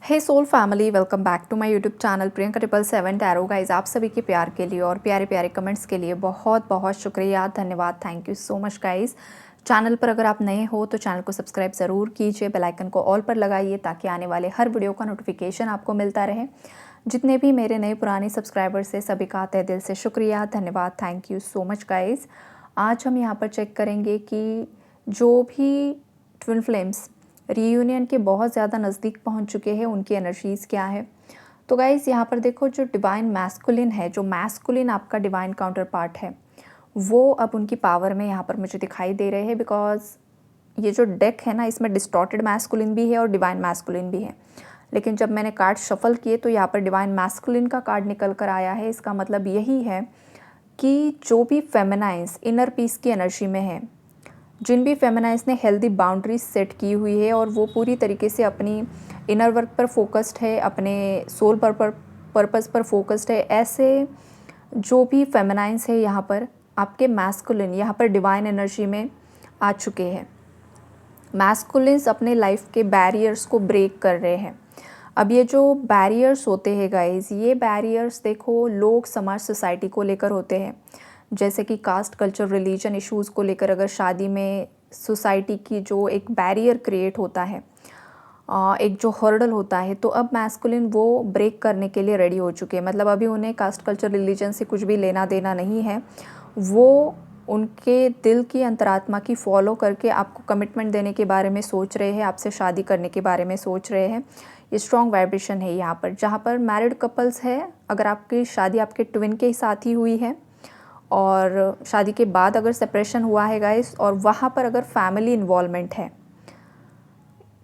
Hey soul family, welcome back to my YouTube channel Priyanka 777 tarot. Guys, आप सभी के प्यार के लिए और प्यारे प्यारे कमेंट्स के लिए बहुत बहुत शुक्रिया, धन्यवाद, thank you so much guys. Channel पर अगर आप नए हो तो चैनल को सब्सक्राइब ज़रूर कीजिए, बेल आइकन को ऑल पर लगाइए ताकि आने वाले हर वीडियो का नोटिफिकेशन आपको मिलता रहे। जितने भी मेरे नए पुराने सब्सक्राइबर्स हैं सभी का तहे दिल से शुक्रिया, धन्यवाद, thank you so much guys. आज हम यहाँ पर चेक करेंगे कि जो भी ट्विन फ्लेम्स रीयूनियन के बहुत ज़्यादा नज़दीक पहुंच चुके हैं उनकी एनर्जीज़ क्या है। तो गाइज़ यहाँ पर देखो, जो डिवाइन मैस्कुलिन है, जो मैस्कुलिन आपका डिवाइन काउंटर पार्ट है, वो अब उनकी पावर में यहाँ पर मुझे दिखाई दे रहे हैं। बिकॉज ये जो डेक है ना, इसमें डिस्टॉर्टेड मैस्कुलिन भी है और डिवाइन मैस्कुलिन भी है। लेकिन जब मैंने कार्ड शफल किए तो यहाँ पर डिवाइन मैस्कुलिन का कार्ड निकल कर आया है। इसका मतलब यही है कि जो भी फेमिनाइंस इनर पीस की एनर्जी में है, जिन भी फेमिनाइंस ने हेल्दी बाउंड्रीज सेट की हुई है और वो पूरी तरीके से अपनी इनर वर्क पर फोकस्ड है, अपने सोल पर्पस पर फोकस्ड है, ऐसे जो भी फेमिनाइंस है यहाँ पर आपके मैस्कुलिन यहाँ पर डिवाइन एनर्जी में आ चुके हैं। मैस्कुलिन्स अपने लाइफ के बैरियर्स को ब्रेक कर रहे हैं। अब ये जो बैरियर्स होते हैं गाइज, ये बैरियर्स देखो लोग, समाज, सोसाइटी को लेकर होते हैं। जैसे कि कास्ट, कल्चर, रिलीजन इश्यूज़ को लेकर अगर शादी में सोसाइटी की जो एक बैरियर क्रिएट होता है, एक जो हर्डल होता है, तो अब मैस्कुलिन वो ब्रेक करने के लिए रेडी हो चुके हैं। मतलब अभी उन्हें कास्ट, कल्चर, रिलीजन से कुछ भी लेना देना नहीं है। वो उनके दिल की अंतरात्मा की फॉलो करके आपको कमिटमेंट देने के बारे में सोच रहे हैं, आपसे शादी करने के बारे में सोच रहे हैं। ये स्ट्रॉन्ग वाइब्रेशन है यहाँ पर। जहाँ पर मैरिड कपल्स है, अगर आपकी शादी आपके ट्विन के साथ ही हुई है और शादी के बाद अगर सेपरेशन हुआ है गाइस, और वहाँ पर अगर फैमिली इन्वॉल्वमेंट है,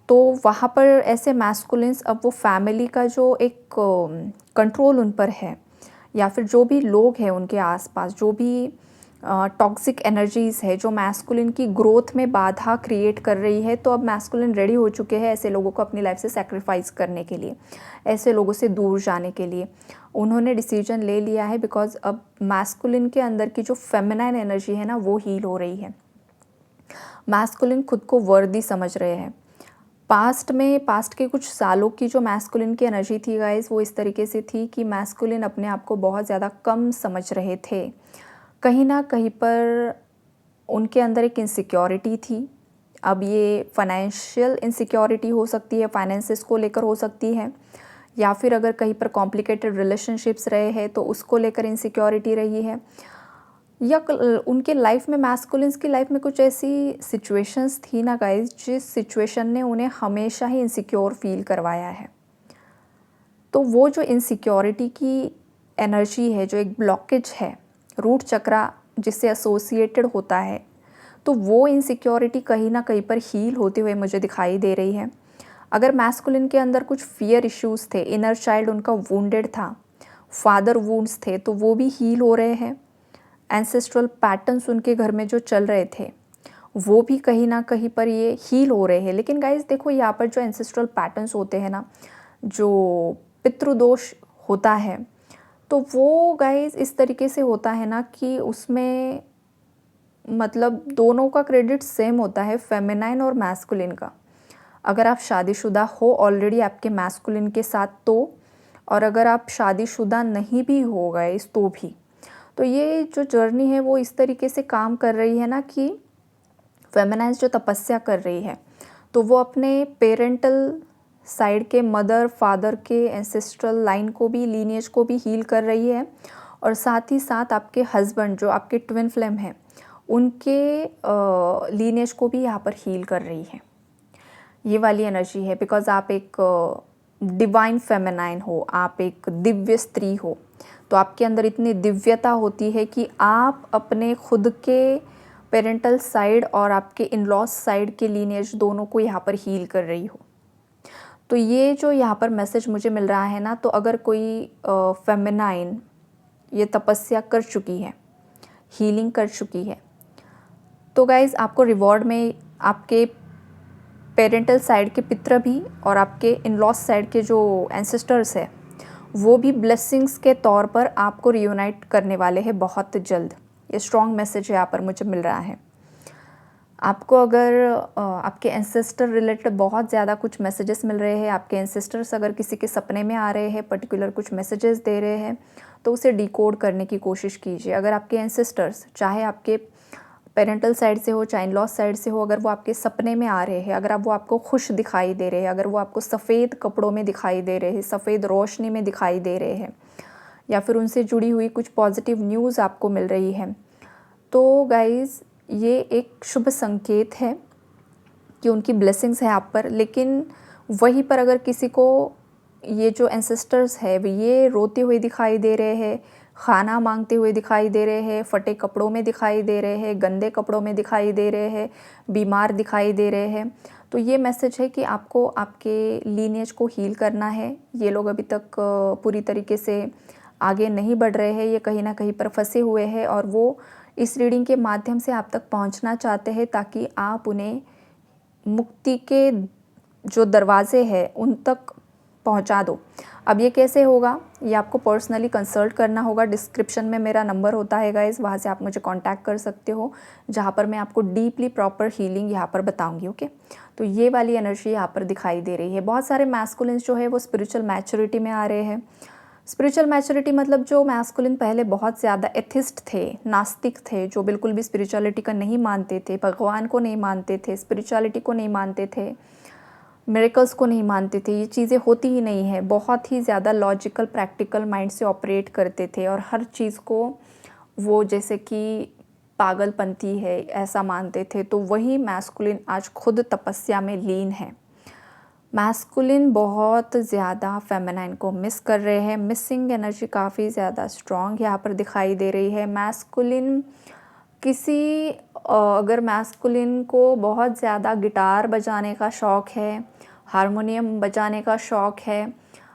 तो वहाँ पर ऐसे मैस्कुलिन्स अब वो फैमिली का जो एक कंट्रोल उन पर है, या फिर जो भी लोग हैं उनके आसपास, जो भी टॉक्सिक एनर्जीज़ है जो मैस्कुलिन की ग्रोथ में बाधा क्रिएट कर रही है, तो अब मैस्कुलिन रेडी हो चुके हैं ऐसे लोगों को अपनी लाइफ से सेक्रीफाइस करने के लिए, ऐसे लोगों से दूर जाने के लिए उन्होंने डिसीजन ले लिया है। बिकॉज अब मैस्कुलिन के अंदर की जो फेमिनाइन एनर्जी है ना, वो हील हो रही है। मैस्कुलिन खुद को वर्दी समझ रहे हैं। पास्ट के कुछ सालों की जो मैस्कुलिन की एनर्जी थी गाइस, वो इस तरीके से थी कि मैस्कुलिन अपने आप को बहुत ज़्यादा कम समझ रहे थे। कहीं ना कहीं पर उनके अंदर एक इनसिक्योरिटी थी। अब ये फाइनेंशियल इनसिक्योरिटी हो सकती है, फाइनेंसेस को लेकर हो सकती है, या फिर अगर कहीं पर कॉम्प्लिकेटेड रिलेशनशिप्स रहे हैं तो उसको लेकर इनसिक्योरिटी रही है, या उनके लाइफ में, मैस्कुलिन्स की लाइफ में कुछ ऐसी सिचुएशंस थी ना गाइज, जिस सिचुएशन ने उन्हें हमेशा ही इनसिक्योर फील करवाया है। तो वो जो इनसिक्योरिटी की एनर्जी है, जो एक ब्लॉकेज है, रूट चक्रा जिससे एसोसिएटेड होता है, तो वो इनसिक्योरिटी कहीं ना कहीं पर हील होते हुए मुझे दिखाई दे रही है। अगर मैस्कुलिन के अंदर कुछ फियर इश्यूज़ थे, इनर चाइल्ड उनका वुंडेड था, फादर वुंड्स थे, तो वो भी हील हो रहे हैं। एंसेस्ट्रल पैटर्न्स उनके घर में जो चल रहे थे, वो भी कहीं ना कहीं पर ये हील हो रहे हैं। लेकिन गाइज देखो, यहाँ पर जो एंसेस्ट्रल पैटर्न्स होते हैं ना, जो पितृदोष होता है, तो वो गाइज इस तरीके से होता है ना कि उसमें मतलब दोनों का क्रेडिट सेम होता है, फेमिनाइन और मैस्कुलिन का। अगर आप शादीशुदा हो ऑलरेडी आपके मैस्कुलिन के साथ, तो और अगर आप शादीशुदा नहीं भी हो गए तो भी, तो ये जो जर्नी है वो इस तरीके से काम कर रही है ना कि फेमिनाइज जो तपस्या कर रही है, तो वो अपने पेरेंटल साइड के मदर फादर के एंसेस्ट्रल लाइन को भी, लीनिएज को भी हील कर रही है, और साथ ही साथ आपके हस्बैंड जो आपके ट्विन फ्लेम हैं उनके लीनिएज को भी यहाँ पर हील कर रही है। ये वाली एनर्जी है। बिकॉज आप एक डिवाइन फेमिनाइन हो, आप एक दिव्य स्त्री हो, तो आपके अंदर इतनी दिव्यता होती है कि आप अपने खुद के पेरेंटल साइड और आपके इन लॉस साइड के लीनिएज दोनों को यहाँ पर हील कर रही हो। तो ये जो यहाँ पर मैसेज मुझे मिल रहा है ना, तो अगर कोई फेमिनाइन ये तपस्या कर चुकी है, हीलिंग कर चुकी है, तो गाइज आपको रिवॉर्ड में आपके पेरेंटल साइड के पितर भी और आपके इन लॉस साइड के जो एंसेस्टर्स है, वो भी ब्लेसिंग्स के तौर पर आपको रियूनाइट करने वाले हैं बहुत जल्द। ये स्ट्रॉन्ग मैसेज यहाँ पर मुझे मिल रहा है। आपको अगर आपके एंसेस्टर रिलेटेड बहुत ज़्यादा कुछ मैसेजेस मिल रहे हैं, आपके एंसेस्टर्स अगर किसी के सपने में आ रहे हैं, पर्टिकुलर कुछ मैसेजेस दे रहे हैं, तो उसे डिकोड करने की कोशिश कीजिए। अगर आपके एंसेस्टर्स, चाहे आपके पेरेंटल साइड से हो, चाहे इन लॉस साइड से हो, अगर वो आपके सपने में आ रहे हैं, अगर वो आपको खुश दिखाई दे रहे हैं, अगर वो आपको सफ़ेद कपड़ों में दिखाई दे रहे हैं, सफ़ेद रोशनी में दिखाई दे रहे हैं, या फिर उनसे जुड़ी हुई कुछ पॉजिटिव न्यूज़ आपको मिल रही है, तो गाइज़ ये एक शुभ संकेत है कि उनकी ब्लेसिंग्स है आप पर। लेकिन वहीं पर अगर किसी को ये जो एंसेस्टर्स है ये रोते हुए दिखाई दे रहे हैं, खाना मांगते हुए दिखाई दे रहे हैं, फटे कपड़ों में दिखाई दे रहे हैं, गंदे कपड़ों में दिखाई दे रहे हैं, बीमार दिखाई दे रहे हैं, तो ये मैसेज है कि आपको आपके लीनिएज को हील करना है। ये लोग अभी तक पूरी तरीके से आगे नहीं बढ़ रहे हैं, ये कहीं ना कहीं पर फंसे हुए हैं और वो इस रीडिंग के माध्यम से आप तक पहुंचना चाहते हैं ताकि आप उन्हें मुक्ति के जो दरवाजे हैं उन तक पहुंचा दो। अब ये कैसे होगा, ये आपको पर्सनली कंसल्ट करना होगा। डिस्क्रिप्शन में मेरा नंबर होता है गाइस, वहाँ से आप मुझे कांटेक्ट कर सकते हो, जहाँ पर मैं आपको डीपली प्रॉपर हीलिंग यहाँ पर बताऊंगी। ओके, तो ये वाली एनर्जी यहाँ पर दिखाई दे रही है। बहुत सारे मैस्कुलिन्स जो है वो स्पिरिचुअल मैच्योरिटी में आ रहे हैं। स्पिरिचुअल मैच्योरिटी मतलब जो मैस्कुलिन पहले बहुत ज़्यादा एथिस्ट थे, नास्तिक थे, जो बिल्कुल भी स्पिरिचुअलिटी का नहीं मानते थे, भगवान को नहीं मानते थे, स्पिरिचुअलिटी को नहीं मानते थे, मिरेकल्स को नहीं मानते थे, ये चीज़ें होती ही नहीं है, बहुत ही ज़्यादा लॉजिकल प्रैक्टिकल माइंड से ऑपरेट करते थे और हर चीज़ को वो जैसे कि पागलपंती है ऐसा मानते थे। तो वही मैस्कुलिन आज खुद तपस्या में लीन है। मैस्कुलिन बहुत ज़्यादा फेमिनाइन को मिस कर रहे हैं। मिसिंग एनर्जी काफ़ी ज़्यादा स्ट्रॉन्ग यहाँ पर दिखाई दे रही है। मैस्कुलिन किसी अगर मैस्कुलिन को बहुत ज़्यादा गिटार बजाने का शौक़ है, हारमोनियम बजाने का शौक़ है,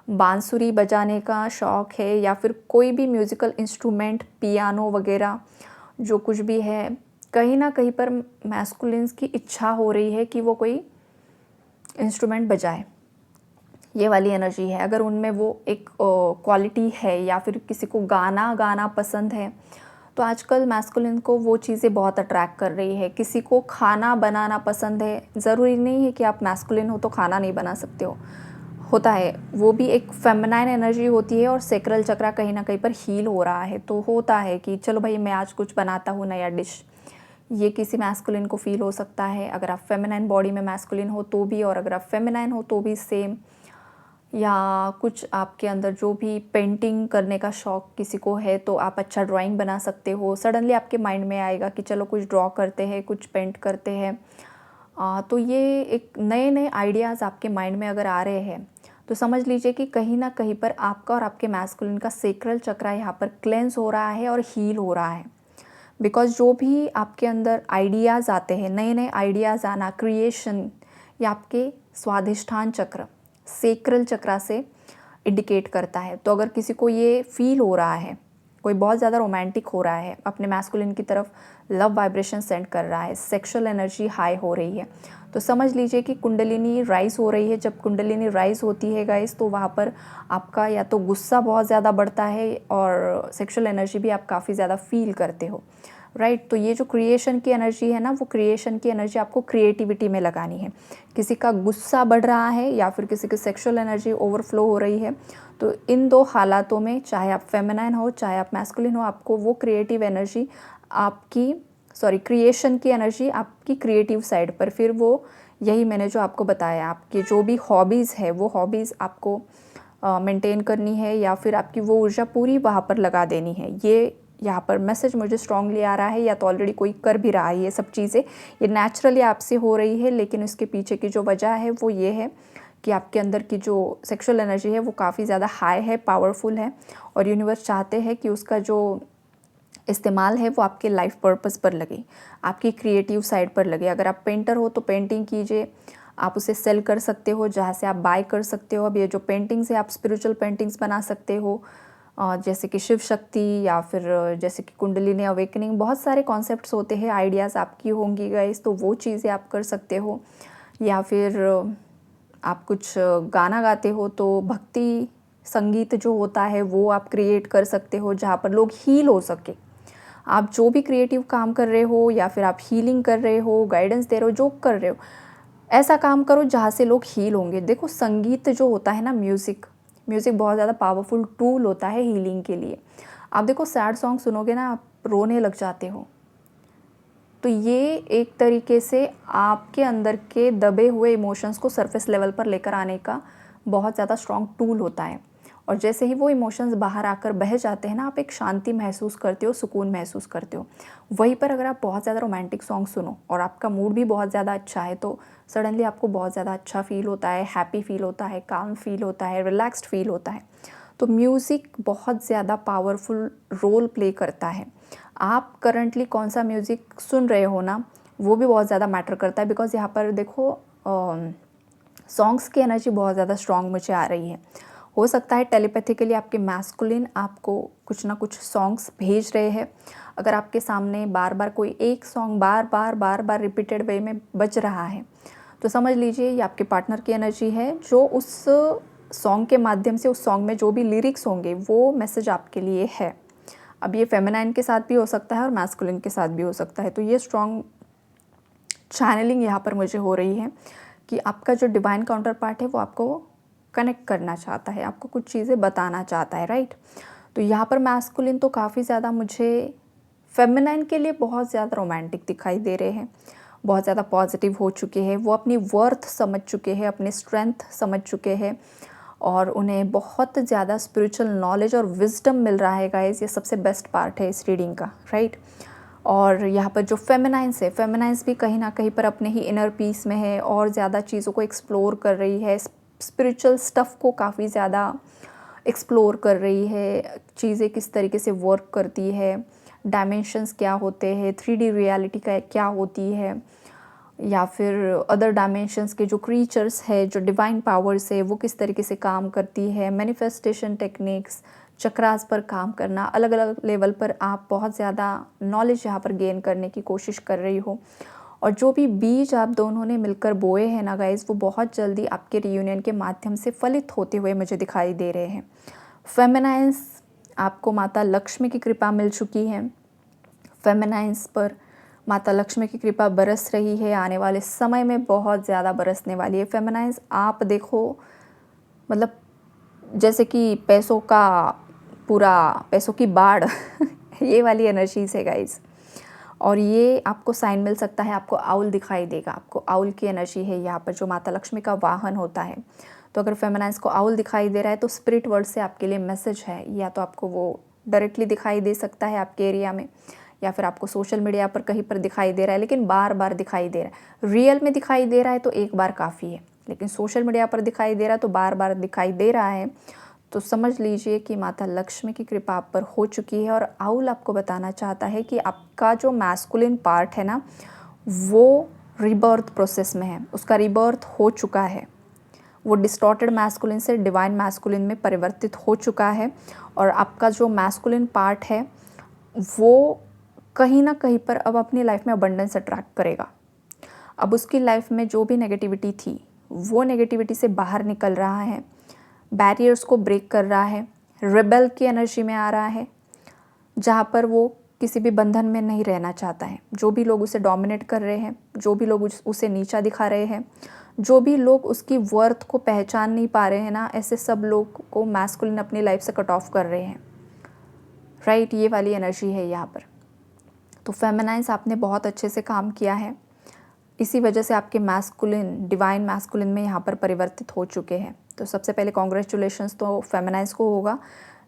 बांसुरी बजाने का शौक़ है, या फिर कोई भी म्यूज़िकल इंस्ट्रूमेंट, पियानो वगैरह जो कुछ भी है, कहीं ना कहीं पर मैस्कुलिन्स की इच्छा हो रही है कि वो कोई इंस्ट्रूमेंट बजाए। ये वाली एनर्जी है। अगर उनमें वो एक क्वालिटी है या फिर किसी को गाना गाना पसंद है, तो आजकल मैस्कुलिन को वो चीज़ें बहुत अट्रैक्ट कर रही है। किसी को खाना बनाना पसंद है, ज़रूरी नहीं है कि आप मैस्कुलिन हो तो खाना नहीं बना सकते हो, होता है, वो भी एक फेमिनाइन एनर्जी होती है और सेक्रल चक्रा कहीं ना कहीं पर हील हो रहा है, तो होता है कि चलो भाई मैं आज कुछ बनाता हूँ नया डिश, ये किसी मैस्कुलिन को फील हो सकता है। अगर आप फेमिनाइन बॉडी में मैस्कुलिन हो तो भी, और अगर आप फेमिनाइन हो तो भी सेम। या कुछ आपके अंदर जो भी पेंटिंग करने का शौक़ किसी को है तो आप अच्छा ड्राइंग बना सकते हो। सडनली आपके माइंड में आएगा कि चलो कुछ ड्रॉ करते हैं, कुछ पेंट करते हैं। तो ये एक नए नए आइडियाज़ आपके माइंड में अगर आ रहे हैं तो समझ लीजिए कि कहीं ना कहीं पर आपका और आपके मैस्कुलिन का सेक्रल चक्रा यहाँ पर क्लेंस हो रहा है और हील हो रहा है। बिकॉज जो भी आपके अंदर आइडियाज़ आते हैं, नए नए आइडियाज़ आना, क्रिएशन, या आपके स्वाधिष्ठान चक्र, सेक्रल चक्रा से इंडिकेट करता है। तो अगर किसी को ये फील हो रहा है, कोई बहुत ज़्यादा रोमांटिक हो रहा है, अपने मैस्कुलिन की तरफ लव वाइब्रेशन सेंड कर रहा है, सेक्सुअल एनर्जी हाई हो रही है, तो समझ लीजिए कि कुंडलिनी राइज हो रही है। जब कुंडलिनी राइज होती है गाइस, तो वहाँ पर आपका या तो गुस्सा बहुत ज़्यादा बढ़ता है और सेक्सुअल एनर्जी भी आप काफ़ी ज़्यादा फील करते हो, राइट। तो ये जो क्रिएशन की एनर्जी है ना, वो क्रिएशन की एनर्जी आपको क्रिएटिविटी में लगानी है। किसी का गुस्सा बढ़ रहा है या फिर किसी की सेक्सुअल एनर्जी ओवरफ्लो हो रही है, तो इन दो हालातों में, चाहे आप फेमिनाइन हो चाहे आप मैस्कुलिन हो, आपको वो क्रिएटिव एनर्जी आपकी क्रिएशन की एनर्जी आपकी क्रिएटिव साइड पर, फिर वो यही मैंने जो आपको बताया, आपकी जो भी हॉबीज़ है वो हॉबीज़ आपको मेंटेन करनी है, या फिर आपकी वो ऊर्जा पूरी वहाँ पर लगा देनी है। ये यहाँ पर मैसेज मुझे स्ट्रांगली आ रहा है, या तो ऑलरेडी कोई कर भी रहा है ये सब चीज़ें, ये नेचुरली आपसे हो रही है, लेकिन इसके पीछे की जो वजह है वो ये है कि आपके अंदर की जो सेक्सुअल एनर्जी है वो काफ़ी ज़्यादा हाई है, पावरफुल है, और यूनिवर्स चाहते हैं कि उसका जो इस्तेमाल है वो आपके लाइफ पर्पस पर लगे, आपकी क्रिएटिव साइड पर लगे। अगर आप पेंटर हो तो पेंटिंग कीजिए, आप उसे सेल कर सकते हो, जहाँ से आप बाय कर सकते हो। अब ये जो पेंटिंग्स है, आप स्पिरिचुअल पेंटिंग्स बना सकते हो, जैसे कि शिव शक्ति, या फिर जैसे कि कुंडलिनी अवेकनिंग, बहुत सारे कॉन्सेप्ट्स होते हैं, आइडियाज़ आपकी होंगी गाइस, तो वो चीज़ें आप कर सकते हो। या फिर आप कुछ गाना गाते हो तो भक्ति संगीत जो होता है वो आप क्रिएट कर सकते हो, जहाँ पर लोग हील हो सके। आप जो भी क्रिएटिव काम कर रहे हो या फिर आप हीलिंग कर रहे हो, गाइडेंस दे रहे हो, जो कर रहे हो, ऐसा काम करो जहाँ से लोग हील होंगे। देखो संगीत जो होता है ना, म्यूज़िक बहुत ज़्यादा पावरफुल टूल होता है हीलिंग के लिए। आप देखो सैड सॉन्ग सुनोगे ना, आप रोने लग जाते हो। तो ये एक तरीके से आपके अंदर के दबे हुए इमोशंस को सरफेस लेवल पर लेकर आने का बहुत ज़्यादा स्ट्रॉन्ग टूल होता है। और जैसे ही वो इमोशंस बाहर आकर बह जाते हैं ना, आप एक शांति महसूस करते हो, सुकून महसूस करते हो। वहीं पर अगर आप बहुत ज़्यादा रोमांटिक सॉन्ग सुनो और आपका मूड भी बहुत ज़्यादा अच्छा है, तो सडनली आपको बहुत ज़्यादा अच्छा फील होता है, हैप्पी फील होता है, काम फील होता है, रिलैक्स्ड फील होता है। तो म्यूज़िक बहुत ज़्यादा पावरफुल रोल प्ले करता है। आप करंटली कौन सा म्यूज़िक सुन रहे हो ना, वो भी बहुत ज़्यादा मैटर करता है। बिकॉज़ यहाँ पर देखो सॉन्ग्स की एनर्जी बहुत ज़्यादा स्ट्रॉन्ग मुझे आ रही है। हो सकता है टेलीपैथिकली आपके मैस्कुलिन आपको कुछ ना कुछ सॉन्ग्स भेज रहे हैं। अगर आपके सामने बार बार कोई एक सॉन्ग बार बार रिपीटेड वे में बज रहा है, तो समझ लीजिए ये आपके पार्टनर की एनर्जी है, जो उस सॉन्ग के माध्यम से, उस सॉन्ग में जो भी लिरिक्स होंगे वो मैसेज आपके लिए है। अब ये फेमिनाइन के साथ भी हो सकता है और मैस्कुलिन के साथ भी हो सकता है। तो ये स्ट्रॉन्ग चैनलिंग यहाँ पर मुझे हो रही है कि आपका जो डिवाइन काउंटर पार्ट है वो आपको कनेक्ट करना चाहता है, आपको कुछ चीज़ें बताना चाहता है, राइट। तो यहाँ पर मैस्कुलिन तो काफ़ी ज़्यादा मुझे फेमिनाइन के लिए बहुत ज़्यादा रोमांटिक दिखाई दे रहे हैं, बहुत ज़्यादा पॉजिटिव हो चुके हैं, वो अपनी वर्थ समझ चुके हैं, अपनी स्ट्रेंथ समझ चुके हैं और उन्हें बहुत ज़्यादा स्पिरिचुअल नॉलेज और विजडम मिल रहा है गाइस। ये सबसे बेस्ट पार्ट है इस रीडिंग का, राइट। और यहाँ पर जो फेमिनाइंस है, फेमिनाइंस भी कहीं ना कहीं पर अपने ही इनर पीस में है और ज़्यादा चीज़ों को एक्सप्लोर कर रही है, स्पिरिचुअल स्टफ़ को काफ़ी ज़्यादा एक्सप्लोर कर रही है, चीज़ें किस तरीके से वर्क करती है, डायमेंशंस क्या होते हैं, 3D रियलिटी का क्या होती है, या फिर अदर डायमेंशंस के जो क्रीचर्स है, जो डिवाइन पावर्स है, वो किस तरीके से काम करती है, मैनिफेस्टेशन टेक्निक्स, चक्रास पर काम करना, अलग अलग लेवल पर आप बहुत ज़्यादा नॉलेज यहाँ पर गेन करने की कोशिश कर रही हो। और जो भी बीज आप दोनों ने मिलकर बोए हैं ना गाइस, वो बहुत जल्दी आपके रियूनियन के माध्यम से फलित होते हुए मुझे दिखाई दे रहे हैं। फेमिनाइंस आपको माता लक्ष्मी की कृपा मिल चुकी है, फेमिनाइंस पर माता लक्ष्मी की कृपा बरस रही है, आने वाले समय में बहुत ज़्यादा बरसने वाली है। फेमिनाइंस आप देखो, मतलब जैसे कि पैसों की बाढ़ ये वाली एनर्जीज है गाइज। और ये आपको साइन मिल सकता है, आपको आउल दिखाई देगा, आपको आउल की एनर्जी है यहाँ पर, जो माता लक्ष्मी का वाहन होता है। तो अगर फेमिनाइंस को आउल दिखाई दे रहा है तो स्पिरिट वर्ल्ड से आपके लिए मैसेज है, या तो आपको वो डायरेक्टली दिखाई दे सकता है आपके एरिया में, या फिर आपको सोशल मीडिया पर कहीं पर दिखाई दे रहा है, लेकिन बार बार दिखाई दे रहा है। रियल में दिखाई दे रहा है तो एक बार काफ़ी है, लेकिन सोशल मीडिया पर दिखाई दे रहा है तो बार बार दिखाई दे रहा है। तो समझ लीजिए कि माता लक्ष्मी की कृपा आप पर हो चुकी है। और आउल आपको बताना चाहता है कि आपका जो मैस्कुलिन पार्ट है ना, वो रीबर्थ प्रोसेस में है, उसका रीबर्थ हो चुका है, वो डिस्टॉर्टेड मैस्कुलिन से डिवाइन मैस्कुलिन में परिवर्तित हो चुका है। और आपका जो मैस्कुलिन पार्ट है वो कहीं ना कहीं पर अब अपनी लाइफ में अबंडेंस अट्रैक्ट करेगा। अब उसकी लाइफ में जो भी नेगेटिविटी थी, वो नेगेटिविटी से बाहर निकल रहा है, बैरियर्स को ब्रेक कर रहा है, रिबेल की एनर्जी में आ रहा है, जहाँ पर वो किसी भी बंधन में नहीं रहना चाहता है। जो भी लोग उसे डोमिनेट कर रहे हैं, जो भी लोग उसे नीचा दिखा रहे हैं, जो भी लोग उसकी वर्थ को पहचान नहीं पा रहे हैं ना, ऐसे सब लोग को मैस्कुलिन अपनी लाइफ से कट ऑफ कर रहे हैं, राइट। ये वाली एनर्जी है यहाँ पर। तो फेमिनाइंस आपने बहुत अच्छे से काम किया है, इसी वजह से आपके मैस्कुलिन डिवाइन मैस्कुलिन में यहाँ पर परिवर्तित हो चुके हैं। तो सबसे पहले कॉन्ग्रेचुलेशंस तो फेमिनाइंस को होगा,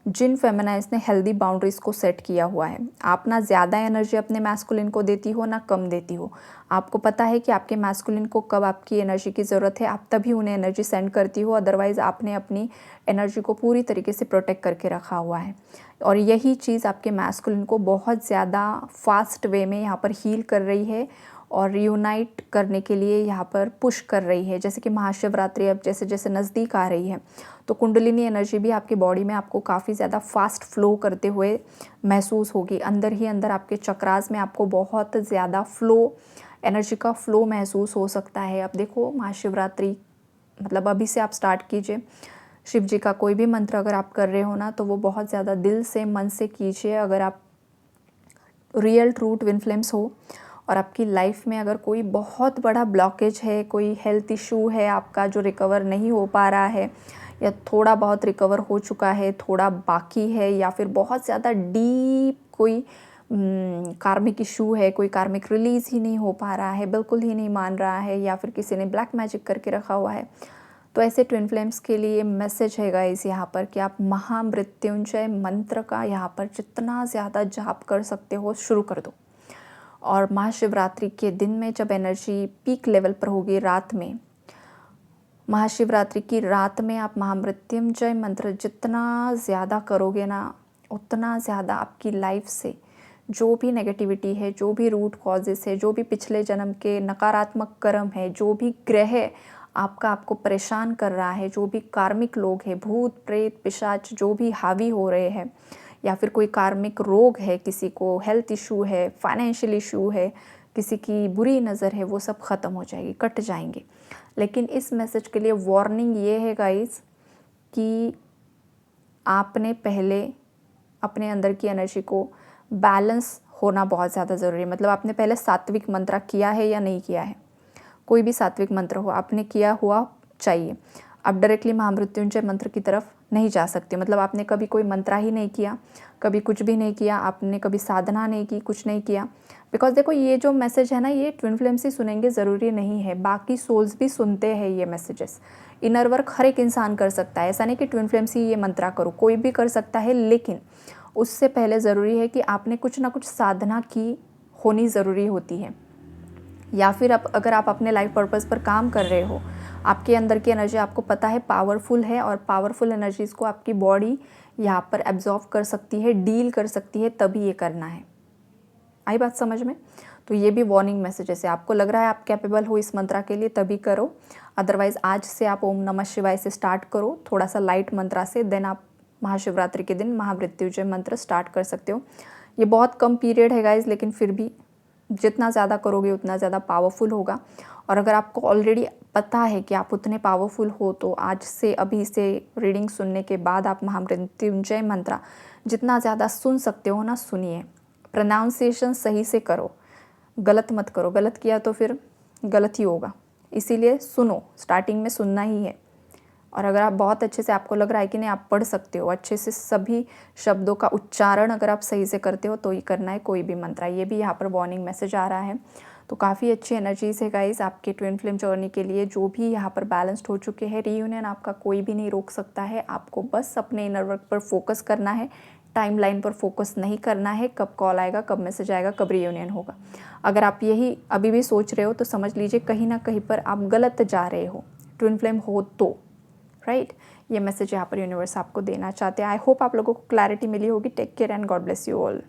जिन फेमिनाइंस ने हेल्दी बाउंड्रीज़ को सेट किया हुआ है। आप ना ज़्यादा एनर्जी अपने मैस्कुलिन को देती हो, ना कम देती हो। आपको पता है कि आपके मैस्कुलिन को कब आपकी एनर्जी की ज़रूरत है, आप तभी उन्हें एनर्जी सेंड करती हो। अदरवाइज़ आपने अपनी एनर्जी को पूरी तरीके से प्रोटेक्ट करके रखा हुआ है। और यही चीज़ आपके मैस्कुलिन को बहुत ज़्यादा फास्ट वे में यहाँ पर हील कर रही है और रियूनाइट करने के लिए यहाँ पर पुश कर रही है। जैसे कि महाशिवरात्रि अब जैसे जैसे नज़दीक आ रही है, तो कुंडलिनी एनर्जी भी आपकी बॉडी में आपको काफ़ी ज़्यादा फास्ट फ्लो करते हुए महसूस होगी। अंदर ही अंदर आपके चक्रास में आपको बहुत ज़्यादा फ्लो, एनर्जी का फ्लो महसूस हो सकता है। अब देखो महाशिवरात्रि मतलब अभी से आप स्टार्ट कीजिए। शिव जी का कोई भी मंत्र अगर आप कर रहे हो ना, तो वो बहुत ज़्यादा दिल से, मन से कीजिए। अगर आप रियल ट्रू ट्विन फ्लेम्स हो और आपकी लाइफ में अगर कोई बहुत बड़ा ब्लॉकेज है, कोई हेल्थ इशू है आपका जो रिकवर नहीं हो पा रहा है, या थोड़ा बहुत रिकवर हो चुका है, थोड़ा बाकी है, या फिर बहुत ज़्यादा डीप कोई कार्मिक इशू है, कोई कार्मिक रिलीज़ ही नहीं हो पा रहा है, बिल्कुल ही नहीं मान रहा है, या फिर किसी ने ब्लैक मैजिक करके रखा हुआ है, तो ऐसे ट्विन फ्लेम्स के लिए मैसेज है गाइस यहाँ पर कि आप महामृत्युंजय मंत्र का यहाँ पर जितना ज़्यादा जाप कर सकते हो शुरू कर दो। और महाशिवरात्रि के दिन में जब एनर्जी पीक लेवल पर होगी रात में, महाशिवरात्रि की रात में आप महामृत्युंजय मंत्र जितना ज़्यादा करोगे ना, उतना ज़्यादा आपकी लाइफ से जो भी नेगेटिविटी है, जो भी रूट कॉजेस है, जो भी पिछले जन्म के नकारात्मक कर्म है, जो भी ग्रह आपको परेशान कर रहा है, जो भी कार्मिक लोग हैं, भूत प्रेत पिशाच जो भी हावी हो रहे हैं, या फिर कोई कार्मिक रोग है, किसी को हेल्थ इशू है, फाइनेंशियल इशू है, किसी की बुरी नज़र है, वो सब ख़त्म हो जाएगी, कट जाएंगे। लेकिन इस मैसेज के लिए वार्निंग ये है गाइस कि आपने पहले अपने अंदर की एनर्जी को बैलेंस होना बहुत ज़्यादा ज़रूरी है। मतलब आपने पहले सात्विक मंत्र किया है या नहीं किया है, कोई भी सात्विक मंत्र हो आपने किया हुआ चाहिए। आप डायरेक्टली महामृत्युंजय मंत्र की तरफ नहीं जा सकते। मतलब आपने कभी कोई मंत्र ही नहीं किया, कभी कुछ भी नहीं किया, आपने कभी साधना नहीं की, कुछ नहीं किया। बिकॉज देखो ये जो मैसेज है ना, ये ट्विन फ्लेम्स ही सुनेंगे ज़रूरी नहीं है, बाकी सोल्स भी सुनते हैं ये मैसेजेस। इनर वर्क हर एक इंसान कर सकता है, ऐसा नहीं कि ट्विन फ्लेम्स ही ये मंत्रा करो, कोई भी कर सकता है। लेकिन उससे पहले ज़रूरी है कि आपने कुछ ना कुछ साधना की होनी ज़रूरी होती है। या फिर अगर आप अपने लाइफ पर्पस पर काम कर रहे हो, आपके अंदर की एनर्जी आपको पता है पावरफुल है, और पावरफुल एनर्जीज़ को आपकी बॉडी यहाँ पर एब्जॉर्व कर सकती है, डील कर सकती है, तभी ये करना है। आई बात समझ में? तो ये भी वार्निंग मैसेजेस है। आपको लग रहा है आप कैपेबल हो इस मंत्रा के लिए, तभी करो। अदरवाइज़ आज से आप ओम नमः शिवाय से स्टार्ट करो, थोड़ा सा लाइट मंत्रा से, देन आप महाशिवरात्रि के दिन महामृत्युंजय मंत्र स्टार्ट कर सकते हो। ये बहुत कम पीरियड है गाइज, लेकिन फिर भी जितना ज़्यादा करोगे उतना ज़्यादा पावरफुल होगा। और अगर आपको ऑलरेडी पता है कि आप उतने पावरफुल हो, तो आज से अभी से रीडिंग सुनने के बाद आप महामृत्युंजय मंत्र जितना ज़्यादा सुन सकते हो ना, सुनिए। प्रोनाउंसिएशन सही से करो, गलत मत करो, गलत किया तो फिर गलत ही होगा। इसीलिए सुनो, स्टार्टिंग में सुनना ही है। और अगर आप बहुत अच्छे से, आपको लग रहा है कि नहीं आप पढ़ सकते हो अच्छे से, सभी शब्दों का उच्चारण अगर आप सही से करते हो तो ही करना है कोई भी मंत्र। ये भी यहाँ पर वार्निंग मैसेज आ रहा है। तो काफ़ी अच्छी एनर्जीज है गाइस आपके ट्विन फ्लेम जर्नी के लिए, जो भी यहाँ पर बैलेंस्ड हो चुके हैं। रीयूनियन आपका कोई भी नहीं रोक सकता है, आपको बस अपने इनर वर्क पर फोकस करना है, टाइमलाइन पर फोकस नहीं करना है, कब कॉल आएगा, कब मैसेज आएगा, कब रीयूनियन होगा। अगर आप यही अभी भी सोच रहे हो तो समझ लीजिए कहीं ना कहीं पर आप गलत जा रहे हो, ट्विन फ्लेम हो तो, राइट। ये मैसेज यहाँ पर यूनिवर्स आपको देना चाहते हैं। आई होप आप लोगों को क्लैरिटी मिली होगी। Take care and God bless you all.